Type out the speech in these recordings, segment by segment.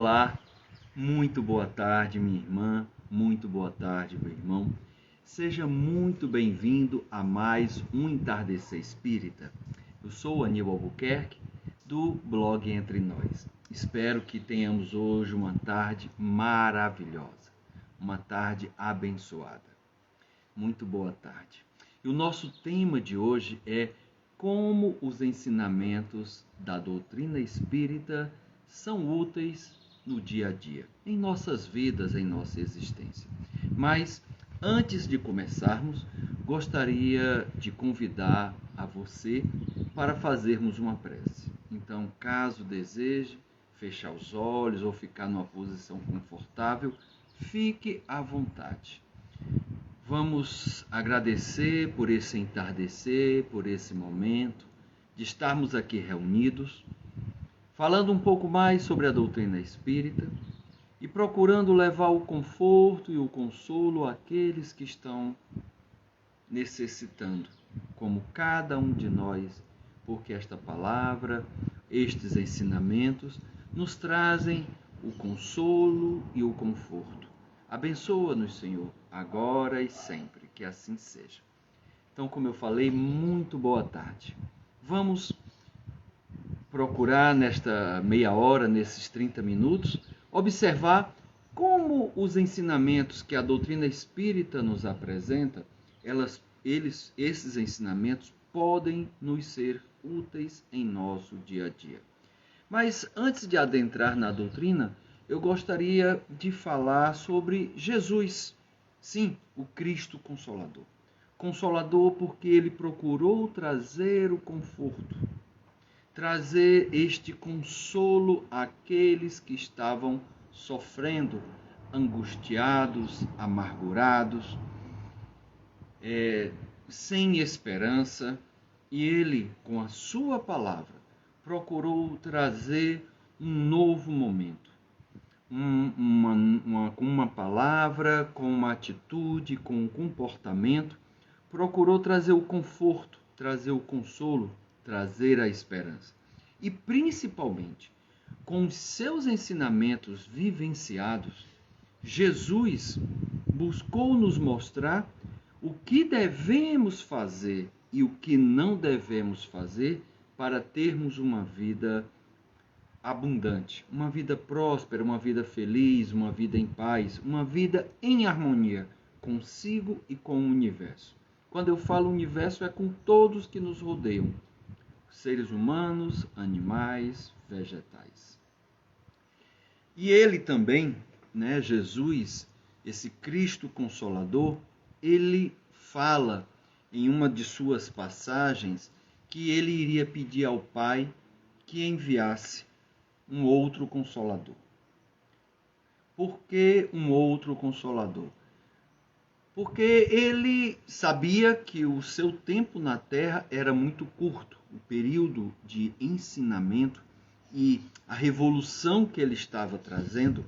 Olá, muito boa tarde, minha irmã, muito boa tarde, meu irmão. Seja muito bem-vindo a mais um Entardecer Espírita. Eu sou o Aníbal Albuquerque, do blog Entre Nós. Espero que tenhamos hoje uma tarde maravilhosa, uma tarde abençoada. Muito boa tarde. E o nosso tema de hoje é como os ensinamentos da doutrina espírita são úteis no dia a dia, em nossas vidas, em nossa existência. Mas, antes de começarmos, gostaria de convidar a você para fazermos uma prece. Então, caso deseje fechar os olhos ou ficar numa posição confortável, fique à vontade. Vamos agradecer por esse entardecer, por esse momento, de estarmos aqui reunidos, falando um pouco mais sobre a doutrina espírita e procurando levar o conforto e o consolo àqueles que estão necessitando, como cada um de nós, porque esta palavra, estes ensinamentos, nos trazem o consolo e o conforto. Abençoa-nos, Senhor, agora e sempre, que assim seja. Então, como eu falei, muito boa tarde. Vamos procurar nesta meia hora, nesses 30 minutos, observar como os ensinamentos que a doutrina espírita nos apresenta, esses ensinamentos podem nos ser úteis em nosso dia a dia. Mas antes de adentrar na doutrina, eu gostaria de falar sobre Jesus. Sim, o Cristo Consolador. Consolador porque ele procurou trazer o conforto, trazer este consolo àqueles que estavam sofrendo, angustiados, amargurados, sem esperança. E ele, com a sua palavra, procurou trazer um novo momento. Com uma palavra, com uma atitude, com um comportamento, procurou trazer o conforto, trazer o consolo, trazer a esperança. E principalmente, com os seus ensinamentos vivenciados, Jesus buscou nos mostrar o que devemos fazer e o que não devemos fazer para termos uma vida abundante, uma vida próspera, uma vida feliz, uma vida em paz, uma vida em harmonia consigo e com o universo. Quando eu falo universo, é com todos que nos rodeiam, seres humanos, animais, vegetais. E ele também, Jesus, esse Cristo Consolador, ele fala em uma de suas passagens que ele iria pedir ao Pai que enviasse um outro Consolador. Por que um outro Consolador? Porque ele sabia que o seu tempo na Terra era muito curto, o período de ensinamento e a revolução que ele estava trazendo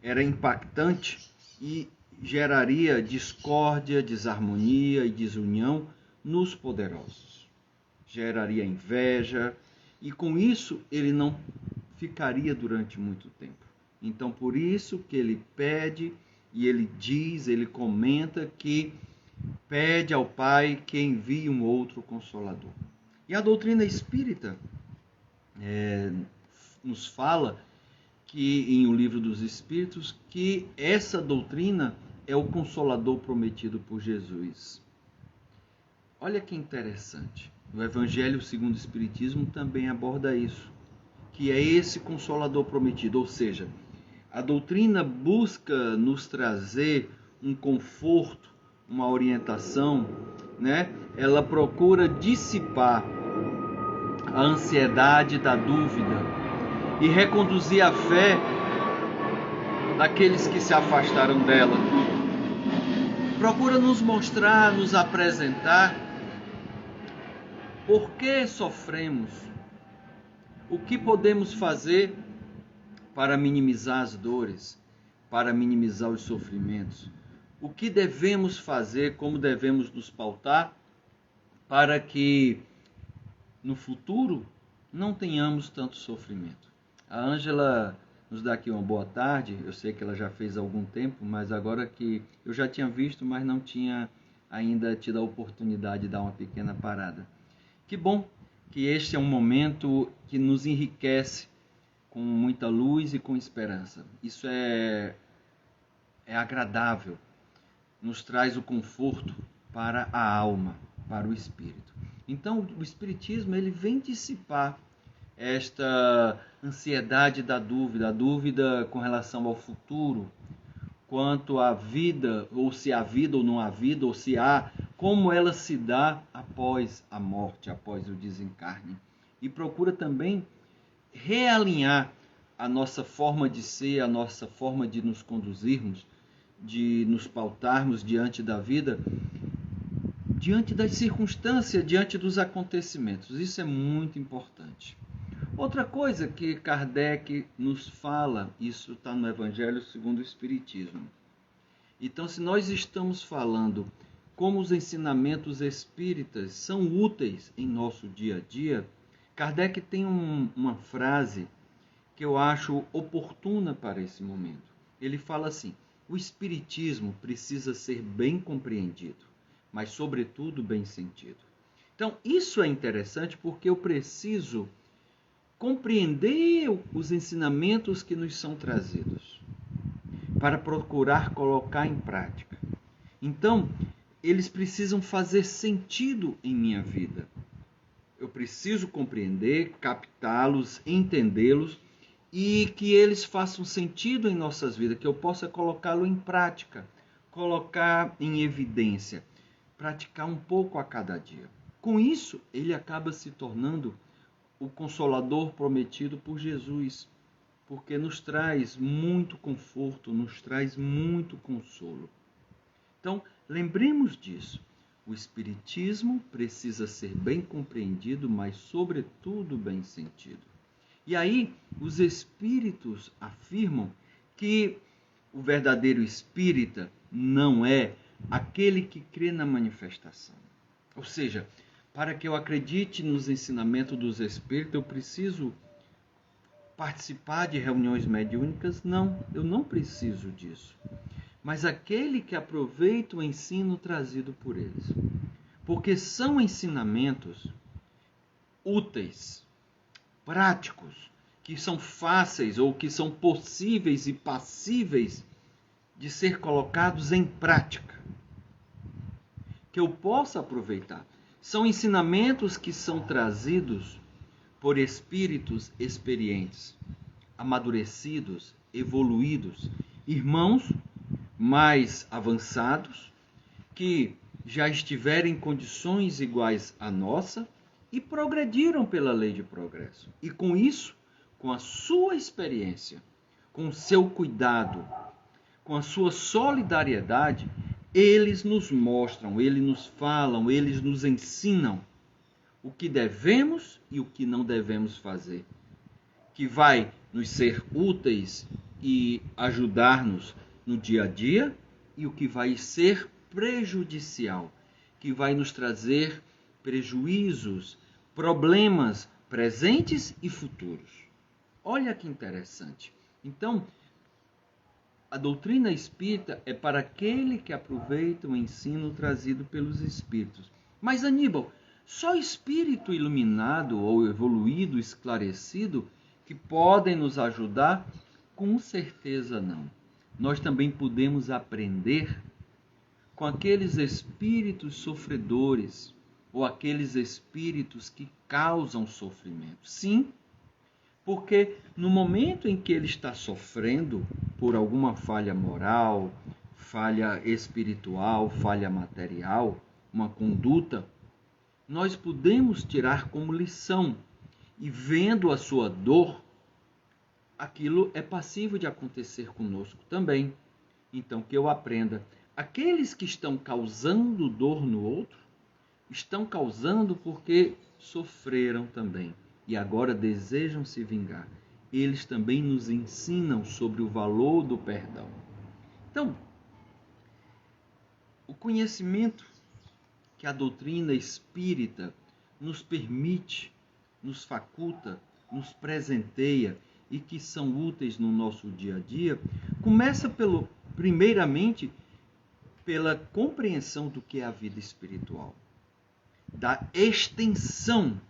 era impactante e geraria discórdia, desarmonia e desunião nos poderosos. Geraria inveja e com isso ele não ficaria durante muito tempo. Então, por isso que ele pede e ele diz, ele comenta que pede ao Pai que envie um outro Consolador. E a doutrina espírita nos fala que, em O Livro dos Espíritos, que essa doutrina é o Consolador prometido por Jesus. Olha que interessante. O Evangelho segundo o Espiritismo também aborda isso, que é esse Consolador prometido, ou seja, a doutrina busca nos trazer um conforto, uma orientação, Ela procura dissipar a ansiedade da dúvida e reconduzir a fé daqueles que se afastaram dela. Procura nos mostrar, nos apresentar por que sofremos, o que podemos fazer para minimizar as dores, para minimizar os sofrimentos, o que devemos fazer, como devemos nos pautar para que no futuro não tenhamos tanto sofrimento. A Ângela nos dar aqui uma boa tarde. Eu sei que ela já fez há algum tempo, mas agora que eu já tinha visto, mas não tinha ainda tido a oportunidade de dar uma pequena parada. Que bom que este é um momento que nos enriquece com muita luz e com esperança. Isso é agradável, nos traz o conforto para a alma, para o espírito. Então, o espiritismo ele vem dissipar esta ansiedade da dúvida, a dúvida com relação ao futuro, quanto à vida, ou se há vida ou não há vida, ou se há, como ela se dá após a morte, após o desencarne. E procura também realinhar a nossa forma de ser, a nossa forma de nos conduzirmos, de nos pautarmos diante da vida, diante das circunstâncias, diante dos acontecimentos. Isso é muito importante. Outra coisa que Kardec nos fala, isso está no Evangelho segundo o Espiritismo. Então, se nós estamos falando como os ensinamentos espíritas são úteis em nosso dia a dia, Kardec tem uma frase que eu acho oportuna para esse momento. Ele fala assim: o espiritismo precisa ser bem compreendido, mas sobretudo bem sentido. Então, isso é interessante porque eu preciso compreender os ensinamentos que nos são trazidos para procurar colocar em prática. Então, eles precisam fazer sentido em minha vida. Eu preciso compreender, captá-los, entendê-los e que eles façam sentido em nossas vidas, que eu possa colocá-lo em prática, colocar em evidência, praticar um pouco a cada dia. Com isso, ele acaba se tornando o Consolador prometido por Jesus, porque nos traz muito conforto, nos traz muito consolo. Então, lembremos disso. O Espiritismo precisa ser bem compreendido, mas, sobretudo, bem sentido. E aí, os espíritos afirmam que o verdadeiro espírita não é aquele que crê na manifestação. Ou seja, para que eu acredite nos ensinamentos dos espíritos, eu preciso participar de reuniões mediúnicas? Não, eu não preciso disso. Mas aquele que aproveita o ensino trazido por eles. Porque são ensinamentos úteis, práticos, que são fáceis ou que são possíveis e passíveis de ser colocados em prática. Que eu possa aproveitar. São ensinamentos que são trazidos por espíritos experientes, amadurecidos, evoluídos, irmãos mais avançados, que já estiveram em condições iguais à nossa e progrediram pela lei de progresso. E com isso, com a sua experiência, com o seu cuidado, com a sua solidariedade, eles nos mostram, eles nos falam, eles nos ensinam o que devemos e o que não devemos fazer, que vai nos ser úteis e ajudar-nos no dia a dia, e o que vai ser prejudicial, que vai nos trazer prejuízos, problemas presentes e futuros. Olha que interessante. Então, a doutrina espírita é para aquele que aproveita o ensino trazido pelos espíritos. Mas, Aníbal, só espírito iluminado ou evoluído, esclarecido, que podem nos ajudar? Com certeza não. Nós também podemos aprender com aqueles espíritos sofredores ou aqueles espíritos que causam sofrimento. Sim, porque no momento em que ele está sofrendo por alguma falha moral, falha espiritual, falha material, uma conduta, nós podemos tirar como lição e, vendo a sua dor, aquilo é passível de acontecer conosco também. Então, que eu aprenda, aqueles que estão causando dor no outro, estão causando porque sofreram também e agora desejam se vingar. Eles também nos ensinam sobre o valor do perdão. Então, o conhecimento que a doutrina espírita nos permite, nos faculta, nos presenteia e que são úteis no nosso dia a dia, começa primeiramente pela compreensão do que é a vida espiritual, da extensão.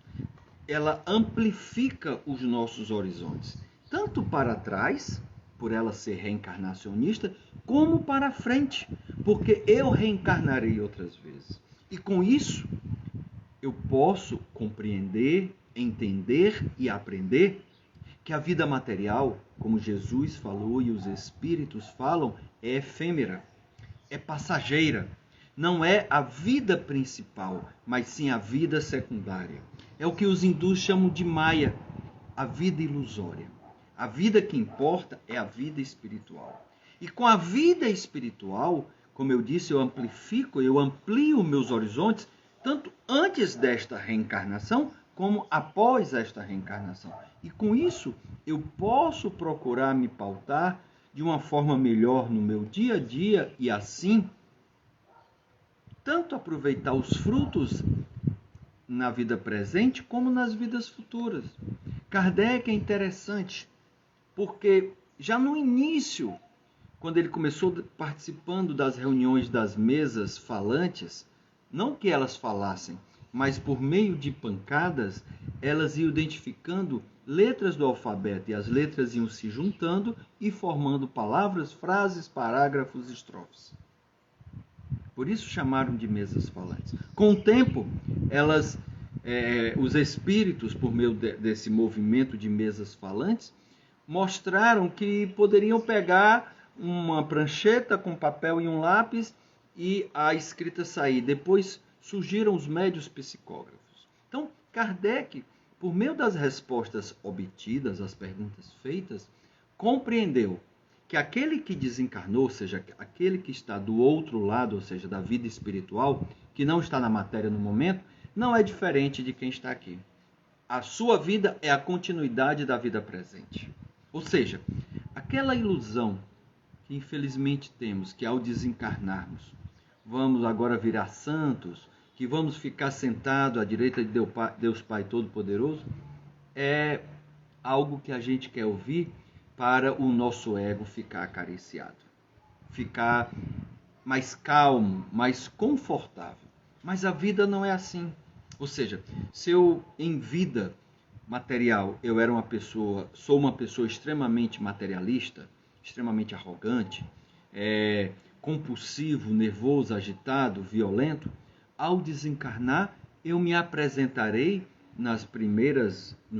Ela amplifica os nossos horizontes, tanto para trás, por ela ser reencarnacionista, como para frente, porque eu reencarnarei outras vezes. E com isso, eu posso compreender, entender e aprender que a vida material, como Jesus falou e os espíritos falam, é efêmera, é passageira. Não é a vida principal, mas sim a vida secundária. É o que os hindus chamam de Maya, a vida ilusória. A vida que importa é a vida espiritual. E com a vida espiritual, como eu disse, eu amplio meus horizontes, tanto antes desta reencarnação, como após esta reencarnação. E com isso, eu posso procurar me pautar de uma forma melhor no meu dia a dia e assim, tanto aproveitar os frutos na vida presente como nas vidas futuras. Kardec é interessante, porque já no início, quando ele começou participando das reuniões das mesas falantes, não que elas falassem, mas por meio de pancadas, elas iam identificando letras do alfabeto e as letras iam se juntando e formando palavras, frases, parágrafos, estrofes. Por isso chamaram de mesas falantes. Com o tempo, os espíritos, por meio desse movimento de mesas falantes, mostraram que poderiam pegar uma prancheta com papel e um lápis e a escrita sair. Depois surgiram os médios psicógrafos. Então, Kardec, por meio das respostas obtidas às perguntas feitas, compreendeu que aquele que desencarnou, ou seja, aquele que está do outro lado, ou seja, da vida espiritual, que não está na matéria no momento, não é diferente de quem está aqui. A sua vida é a continuidade da vida presente. Ou seja, aquela ilusão que infelizmente temos, que ao desencarnarmos, vamos agora virar santos, que vamos ficar sentados à direita de Deus Pai Todo-Poderoso, é algo que a gente quer ouvir para o nosso ego ficar acariciado, ficar mais calmo, mais confortável. Mas a vida não é assim. Ou seja, se eu em vida material eu sou uma pessoa extremamente materialista, extremamente arrogante, compulsivo, nervoso, agitado, violento, ao desencarnar eu me apresentarei nos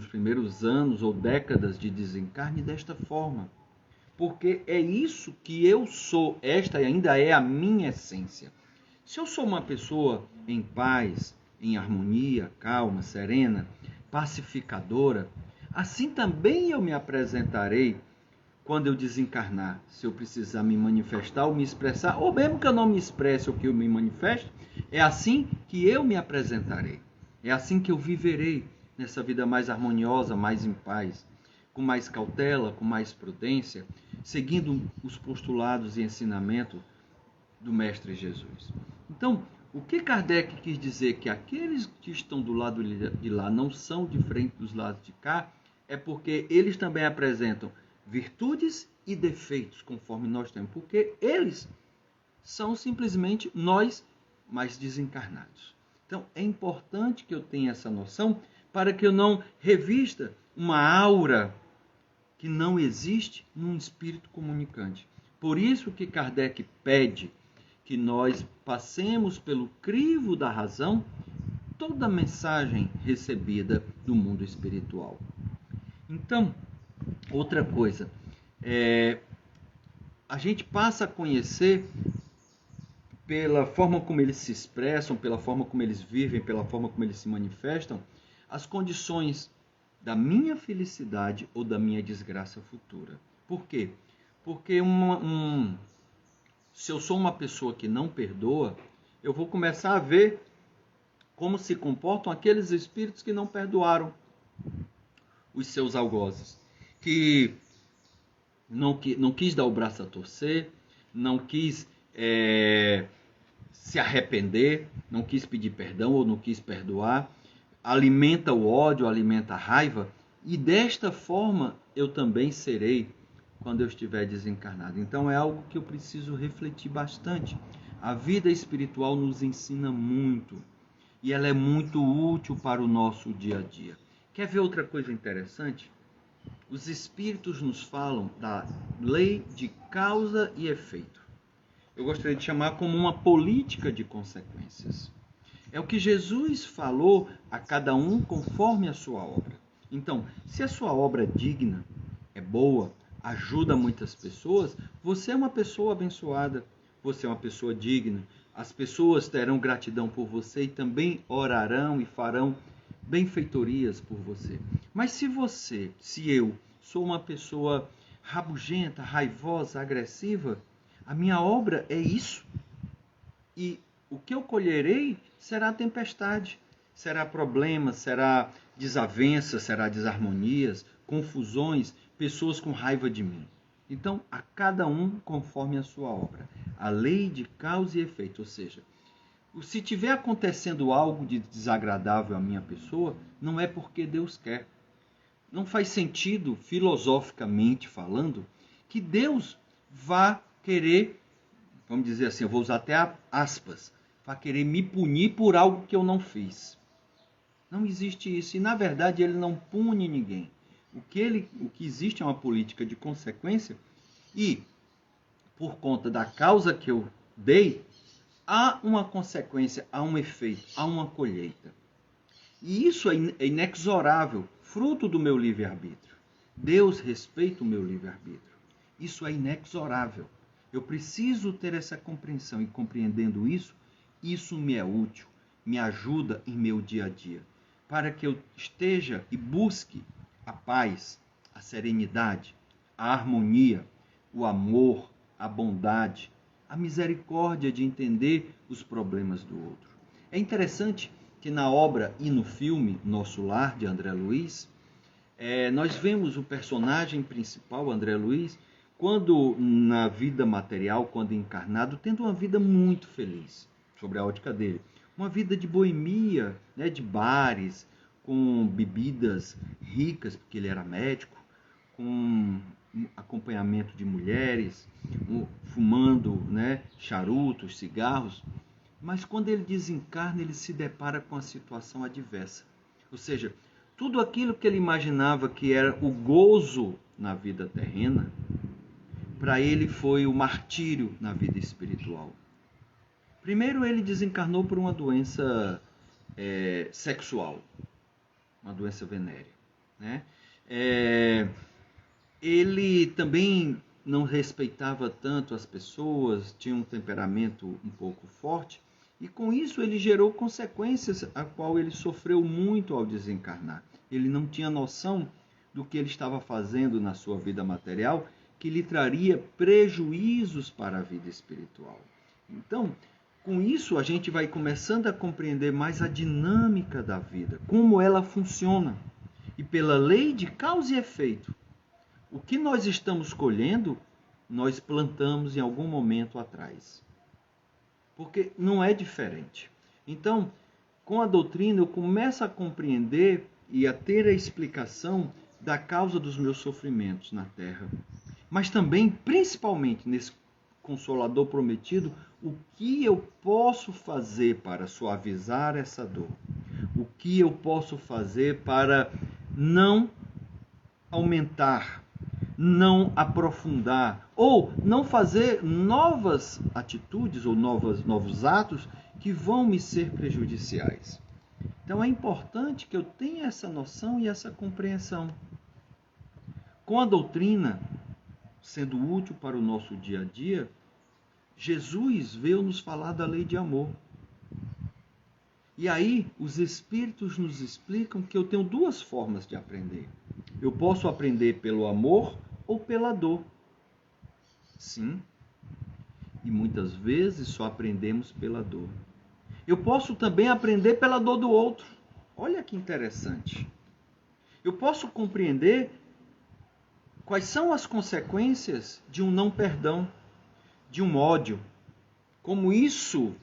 primeiros anos ou décadas de desencarne desta forma. Porque é isso que eu sou, esta ainda é a minha essência. Se eu sou uma pessoa em paz, em harmonia, calma, serena, pacificadora, assim também eu me apresentarei quando eu desencarnar. Se eu precisar me manifestar ou me expressar, ou mesmo que eu não me expresse ou que eu me manifeste, é assim que eu me apresentarei. É assim que eu viverei nessa vida mais harmoniosa, mais em paz, com mais cautela, com mais prudência, seguindo os postulados e ensinamentos do Mestre Jesus. Então, o que Kardec quis dizer que aqueles que estão do lado de lá não são diferentes dos lados de cá, é porque eles também apresentam virtudes e defeitos, conforme nós temos, porque eles são simplesmente nós, mais desencarnados. Então, é importante que eu tenha essa noção para que eu não revista uma aura que não existe num espírito comunicante. Por isso que Kardec pede que nós passemos pelo crivo da razão toda a mensagem recebida do mundo espiritual. Então, outra coisa, a gente passa a conhecer pela forma como eles se expressam, pela forma como eles vivem, pela forma como eles se manifestam, as condições da minha felicidade ou da minha desgraça futura. Por quê? Porque se eu sou uma pessoa que não perdoa, eu vou começar a ver como se comportam aqueles espíritos que não perdoaram os seus algozes, que não quis dar o braço a torcer, não quis se arrepender, não quis pedir perdão ou não quis perdoar, alimenta o ódio, alimenta a raiva, E desta forma eu também serei quando eu estiver desencarnado. Então é algo que eu preciso refletir bastante. A vida espiritual nos ensina muito e ela é muito útil para o nosso dia a dia. Quer ver outra coisa interessante? Os espíritos nos falam da lei de causa e efeito. Eu gostaria de chamar como uma política de consequências. É o que Jesus falou a cada um conforme a sua obra. Então, se a sua obra é digna, é boa, ajuda muitas pessoas, você é uma pessoa abençoada, você é uma pessoa digna. As pessoas terão gratidão por você e também orarão e farão benfeitorias por você. Mas se eu sou uma pessoa rabugenta, raivosa, agressiva, a minha obra é isso. E o que eu colherei será tempestade, será problema, será desavença, será desarmonias, confusões, pessoas com raiva de mim. Então, a cada um conforme a sua obra. A lei de causa e efeito, ou seja, se tiver acontecendo algo de desagradável à minha pessoa, não é porque Deus quer. Não faz sentido, filosoficamente falando, que Deus vá querer, vamos dizer assim, eu vou usar até aspas, vá querer me punir por algo que eu não fiz. Não existe isso. E, na verdade, ele não pune ninguém. O que existe é uma política de consequência e, por conta da causa que eu dei, há uma consequência, há um efeito, há uma colheita. E isso é inexorável, fruto do meu livre-arbítrio. Deus respeita o meu livre-arbítrio. Isso é inexorável. Eu preciso ter essa compreensão e compreendendo isso, isso me é útil, me ajuda em meu dia a dia, para que eu esteja e busque a paz, a serenidade, a harmonia, o amor, a bondade, a misericórdia de entender os problemas do outro. É interessante que na obra e no filme Nosso Lar, de André Luiz, nós vemos o personagem principal, André Luiz, quando na vida material, quando encarnado, tendo uma vida muito feliz, sobre a ótica dele. Uma vida de boemia, né, de bares, com bebidas ricas, porque ele era médico, com acompanhamento de mulheres, fumando, né, charutos, cigarros. Mas quando ele desencarna, ele se depara com a situação adversa. Ou seja, tudo aquilo que ele imaginava que era o gozo na vida terrena, para ele foi o martírio na vida espiritual. Primeiro, ele desencarnou por uma doença sexual, uma doença venérea, né? Ele também não respeitava tanto as pessoas, tinha um temperamento um pouco forte, e com isso ele gerou consequências a qual ele sofreu muito ao desencarnar. Ele não tinha noção do que ele estava fazendo na sua vida material, que lhe traria prejuízos para a vida espiritual. Então, com isso a gente vai começando a compreender mais a dinâmica da vida, como ela funciona. E pela lei de causa e efeito, o que nós estamos colhendo, nós plantamos em algum momento atrás. Porque não é diferente. Então, com a doutrina, eu começo a compreender e a ter a explicação da causa dos meus sofrimentos na Terra. Mas também, principalmente nesse Consolador prometido, o que eu posso fazer para suavizar essa dor? O que eu posso fazer para não aumentar, não aprofundar ou não fazer novas atitudes ou novos atos que vão me ser prejudiciais? Então é importante que eu tenha essa noção e essa compreensão. Com a doutrina sendo útil para o nosso dia a dia, Jesus veio nos falar da lei de amor. E aí os Espíritos nos explicam que eu tenho duas formas de aprender. Eu posso aprender pelo amor ou pela dor. Sim. E muitas vezes só aprendemos pela dor. Eu posso também aprender pela dor do outro. Olha que interessante. Eu posso compreender quais são as consequências de um não perdão, de um ódio. Como isso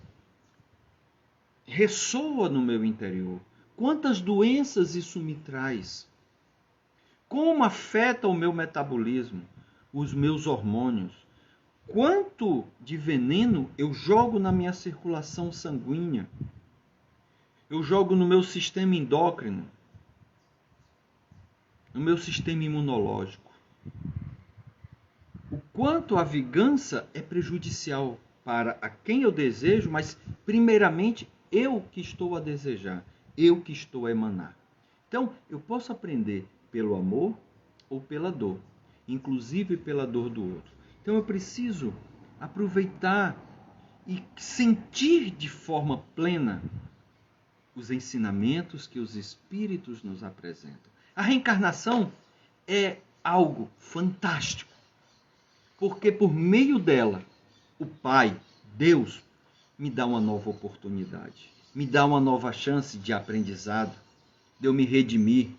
ressoa no meu interior. Quantas doenças isso me traz. como afeta o meu metabolismo, os meus hormônios, quanto de veneno eu jogo na minha circulação sanguínea, eu jogo no meu sistema endócrino, no meu sistema imunológico. O quanto a vingança é prejudicial para a quem eu desejo, mas primeiramente eu que estou a desejar, eu que estou a emanar. Então, eu posso aprender pelo amor ou pela dor, inclusive pela dor do outro. Então, eu preciso aproveitar e sentir de forma plena os ensinamentos que os Espíritos nos apresentam. A reencarnação é algo fantástico, porque por meio dela, o Pai, Deus, me dá uma nova oportunidade, me dá uma nova chance de aprendizado, de eu me redimir,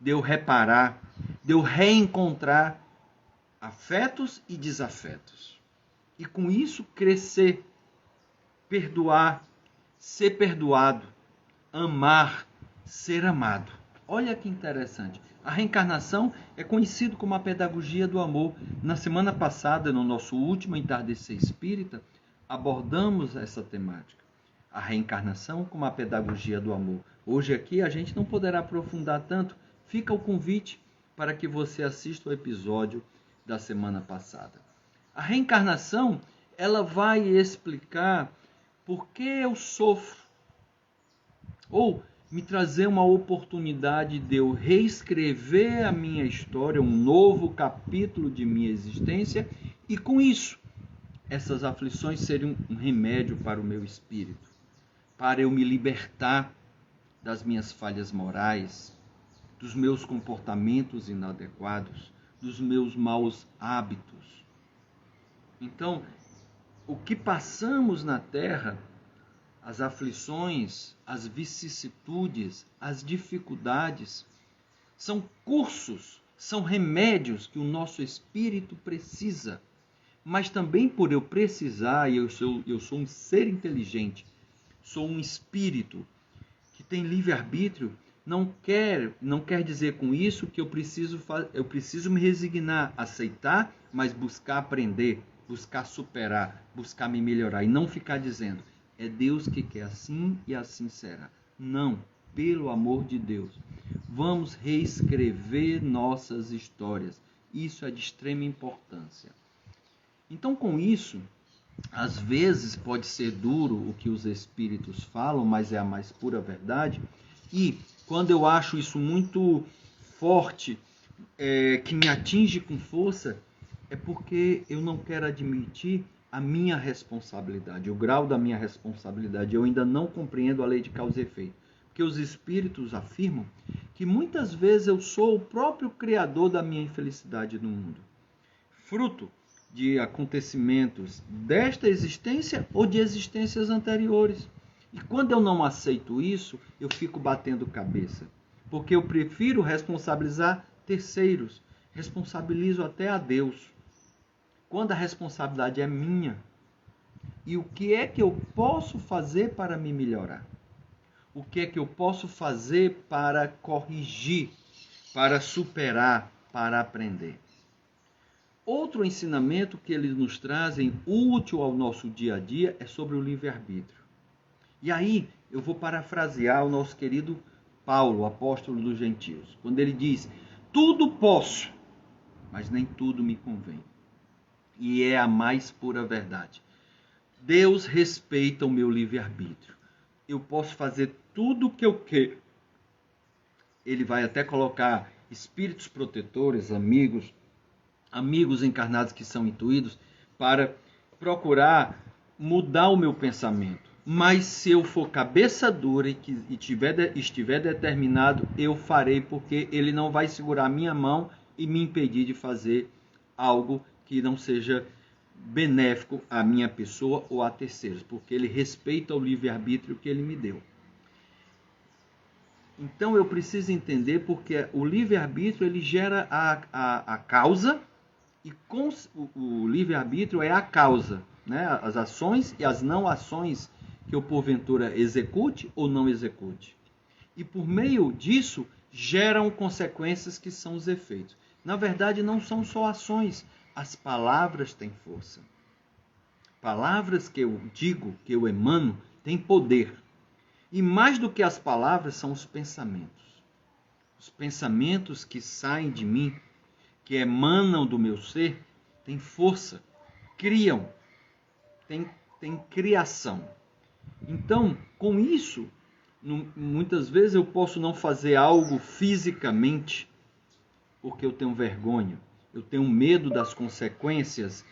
de eu reparar, de eu reencontrar afetos e desafetos. E com isso crescer, perdoar, ser perdoado, amar, ser amado. Olha que interessante. A reencarnação é conhecido como a pedagogia do amor. Na semana passada, no nosso último Entardecer Espírita, abordamos essa temática. A reencarnação como a pedagogia do amor. Hoje aqui a gente não poderá aprofundar tanto. Fica o convite para que você assista o episódio da semana passada. A reencarnação, ela vai explicar por que eu sofro. Ou me trazer uma oportunidade de eu reescrever a minha história, um novo capítulo de minha existência, e com isso, essas aflições serem um remédio para o meu espírito, para eu me libertar das minhas falhas morais, dos meus comportamentos inadequados, dos meus maus hábitos. Então, o que passamos na Terra, as aflições, as vicissitudes, as dificuldades, são cursos, são remédios que o nosso espírito precisa. Mas também por eu precisar, e eu sou um ser inteligente, sou um espírito que tem livre-arbítrio, não quer dizer com isso que eu preciso me resignar, aceitar, mas buscar aprender, buscar superar, buscar me melhorar e não ficar dizendo: é Deus que quer assim e assim será. Não, pelo amor de Deus. Vamos reescrever nossas histórias. Isso é de extrema importância. Então, com isso, às vezes pode ser duro o que os espíritos falam, mas é a mais pura verdade. E quando eu acho isso muito forte, que me atinge com força, é porque eu não quero admitir a minha responsabilidade, o grau da minha responsabilidade. Eu ainda não compreendo a lei de causa e efeito. Porque os espíritos afirmam que muitas vezes eu sou o próprio criador da minha infelicidade no mundo. Fruto de acontecimentos desta existência ou de existências anteriores. E quando eu não aceito isso, eu fico batendo cabeça. Porque eu prefiro responsabilizar terceiros. Responsabilizo até a Deus. Quando a responsabilidade é minha. E o que é que eu posso fazer para me melhorar? O que é que eu posso fazer para corrigir, para superar, para aprender? Outro ensinamento que eles nos trazem, útil ao nosso dia a dia, é sobre o livre-arbítrio. E aí eu vou parafrasear o nosso querido Paulo, apóstolo dos gentios, quando ele diz: tudo posso, mas nem tudo me convém. E é a mais pura verdade. Deus respeita o meu livre-arbítrio. Eu posso fazer tudo o que eu quero. Ele vai até colocar espíritos protetores, amigos encarnados que são intuídos, para procurar mudar o meu pensamento. Mas se eu for cabeça dura e estiver determinado, eu farei, porque ele não vai segurar a minha mão e me impedir de fazer algo que não seja benéfico à minha pessoa ou a terceiros, porque ele respeita o livre-arbítrio que ele me deu. Então eu preciso entender, porque o livre-arbítrio ele gera a causa, e com o livre-arbítrio é a causa, né? As ações e as não ações que eu porventura execute ou não execute. E por meio disso geram consequências que são os efeitos. Na verdade, não são só ações, as palavras têm força. Palavras que eu digo, que eu emano, têm poder. E mais do que as palavras são os pensamentos. Os pensamentos que saem de mim, que emanam do meu ser, têm força, criam, têm criação. Então, com isso, muitas vezes eu posso não fazer algo fisicamente porque eu tenho vergonha, eu tenho medo das consequências,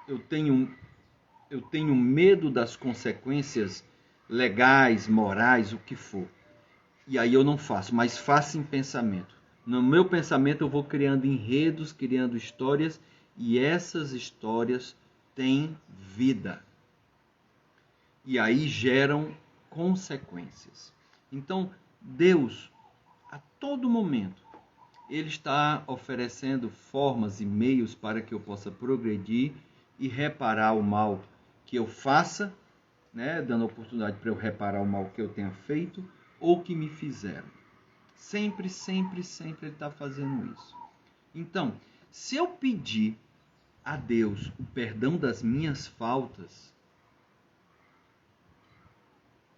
eu tenho medo das consequências legais, morais, o que for. E aí eu não faço, mas faço em pensamento. No meu pensamento eu vou criando enredos, criando histórias, e essas histórias têm vida. E aí geram consequências. Então, Deus, a todo momento, Ele está oferecendo formas e meios para que eu possa progredir e reparar o mal que eu faça, né, dando oportunidade para eu reparar o mal que eu tenha feito ou que me fizeram. Sempre, sempre, sempre Ele está fazendo isso. Então, se eu pedir a Deus o perdão das minhas faltas,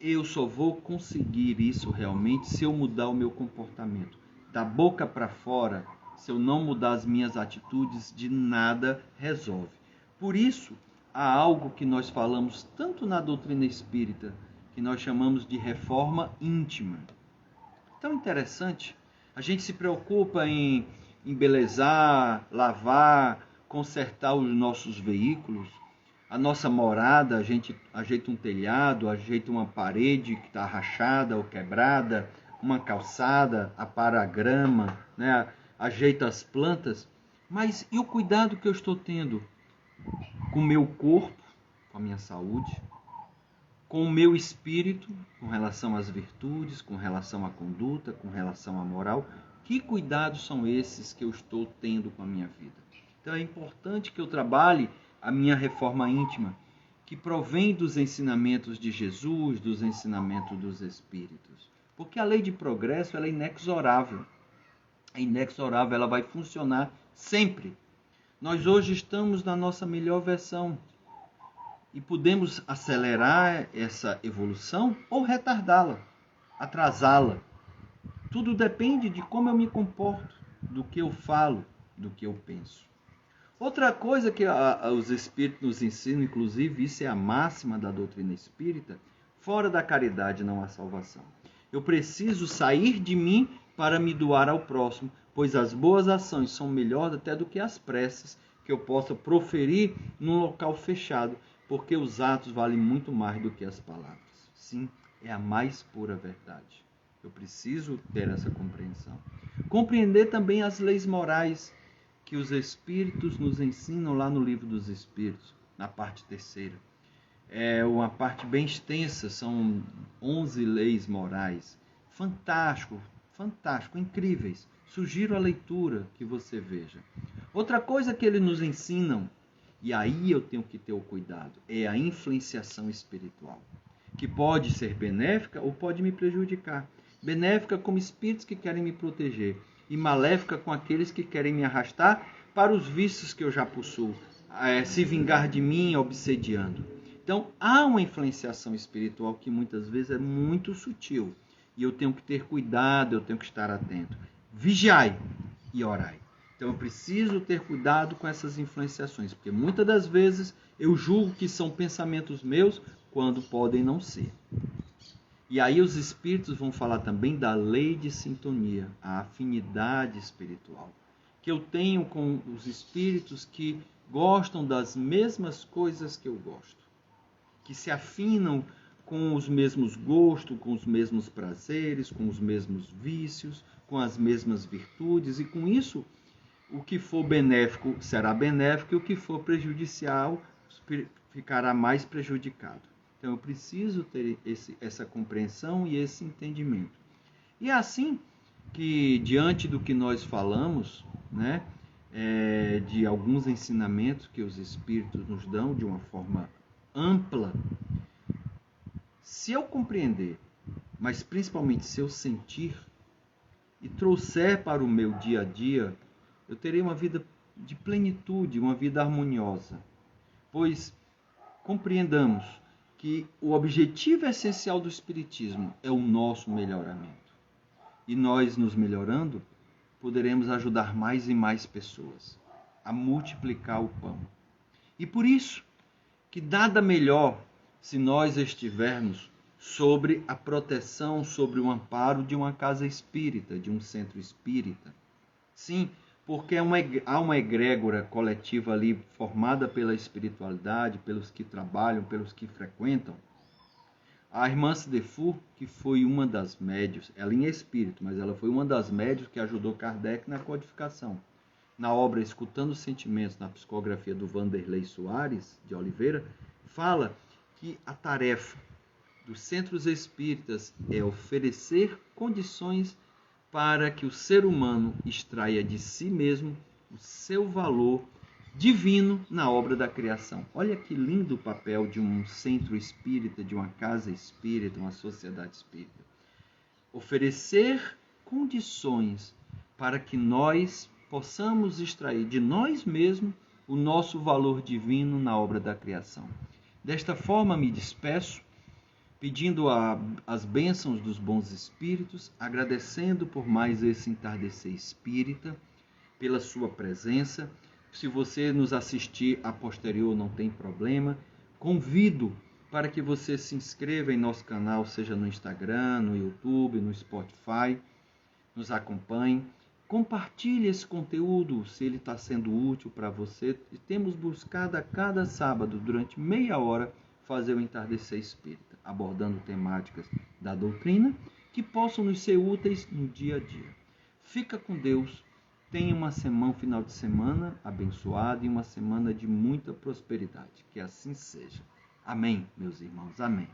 eu só vou conseguir isso realmente se eu mudar o meu comportamento. Da boca para fora, se eu não mudar as minhas atitudes, de nada resolve. Por isso, há algo que nós falamos tanto na doutrina espírita, que nós chamamos de reforma íntima. Tão interessante. A gente se preocupa em embelezar, lavar, consertar os nossos veículos. A nossa morada, a gente ajeita um telhado, ajeita uma parede que está rachada ou quebrada, uma calçada, apara a grama, né? Ajeita as plantas. Mas e o cuidado que eu estou tendo com o meu corpo, com a minha saúde, com o meu espírito, com relação às virtudes, com relação à conduta, com relação à moral? Que cuidados são esses que eu estou tendo com a minha vida? Então é importante que eu trabalhe a minha reforma íntima, que provém dos ensinamentos de Jesus, dos ensinamentos dos Espíritos. Porque a lei de progresso ela é inexorável. É inexorável, ela vai funcionar sempre. Nós hoje estamos na nossa melhor versão e podemos acelerar essa evolução ou retardá-la, atrasá-la. Tudo depende de como eu me comporto, do que eu falo, do que eu penso. Outra coisa que os Espíritos nos ensinam, inclusive, isso é a máxima da doutrina espírita, fora da caridade não há salvação. Eu preciso sair de mim para me doar ao próximo, pois as boas ações são melhores até do que as preces que eu possa proferir num local fechado, porque os atos valem muito mais do que as palavras. Sim, é a mais pura verdade. Eu preciso ter essa compreensão. Compreender também as leis morais que os Espíritos nos ensinam lá no Livro dos Espíritos, na parte 3ª. É uma parte bem extensa, são 11 leis morais. Fantástico, fantástico, incríveis. Sugiro a leitura que você veja. Outra coisa que eles nos ensinam, e aí eu tenho que ter o cuidado, é a influenciação espiritual, que pode ser benéfica ou pode me prejudicar. Benéfica como espíritos que querem me proteger, e maléfica com aqueles que querem me arrastar para os vícios que eu já possuo, se vingar de mim obsediando. Então, há uma influenciação espiritual que muitas vezes é muito sutil, e eu tenho que ter cuidado, eu tenho que estar atento. Vigiai e orai. Então, eu preciso ter cuidado com essas influenciações, porque muitas das vezes eu julgo que são pensamentos meus, quando podem não ser. E aí os Espíritos vão falar também da lei de sintonia, a afinidade espiritual, que eu tenho com os Espíritos que gostam das mesmas coisas que eu gosto, que se afinam com os mesmos gostos, com os mesmos prazeres, com os mesmos vícios, com as mesmas virtudes, e com isso o que for benéfico será benéfico e o que for prejudicial ficará mais prejudicado. Então eu preciso ter essa compreensão e esse entendimento. E é assim que, diante do que nós falamos, né, de alguns ensinamentos que os Espíritos nos dão de uma forma ampla, se eu compreender mas principalmente se eu sentir e trouxer para o meu dia a dia, eu terei uma vida de plenitude, uma vida harmoniosa. Pois compreendamos que o objetivo essencial do Espiritismo é o nosso melhoramento. E nós, nos melhorando, poderemos ajudar mais e mais pessoas a multiplicar o pão. E por isso, que nada melhor se nós estivermos sobre a proteção, sobre o amparo de uma casa espírita, de um centro espírita. Sim, porque há uma egrégora coletiva ali formada pela espiritualidade, pelos que trabalham, pelos que frequentam. A irmã Cidefu, que foi uma das médios, ela em espírito, mas ela foi uma das médios que ajudou Kardec na codificação. Na obra Escutando os Sentimentos, na psicografia do Vanderlei Soares de Oliveira, fala que a tarefa dos centros espíritas é oferecer condições para que o ser humano extraia de si mesmo o seu valor divino na obra da criação. Olha que lindo o papel de um centro espírita, de uma casa espírita, uma sociedade espírita. Oferecer condições para que nós possamos extrair de nós mesmos o nosso valor divino na obra da criação. Desta forma, me despeço, pedindo as bênçãos dos bons espíritos, agradecendo por mais esse entardecer espírita, pela sua presença. Se você nos assistir a posterior, não tem problema. Convido para que você se inscreva em nosso canal, seja no Instagram, no YouTube, no Spotify, nos acompanhe. Compartilhe esse conteúdo, se ele está sendo útil para você. E temos buscado a cada sábado, durante meia hora, fazer o entardecer espírita, abordando temáticas da doutrina que possam nos ser úteis no dia a dia. Fica com Deus. Tenha um final de semana abençoado e uma semana de muita prosperidade. Que assim seja. Amém, meus irmãos. Amém.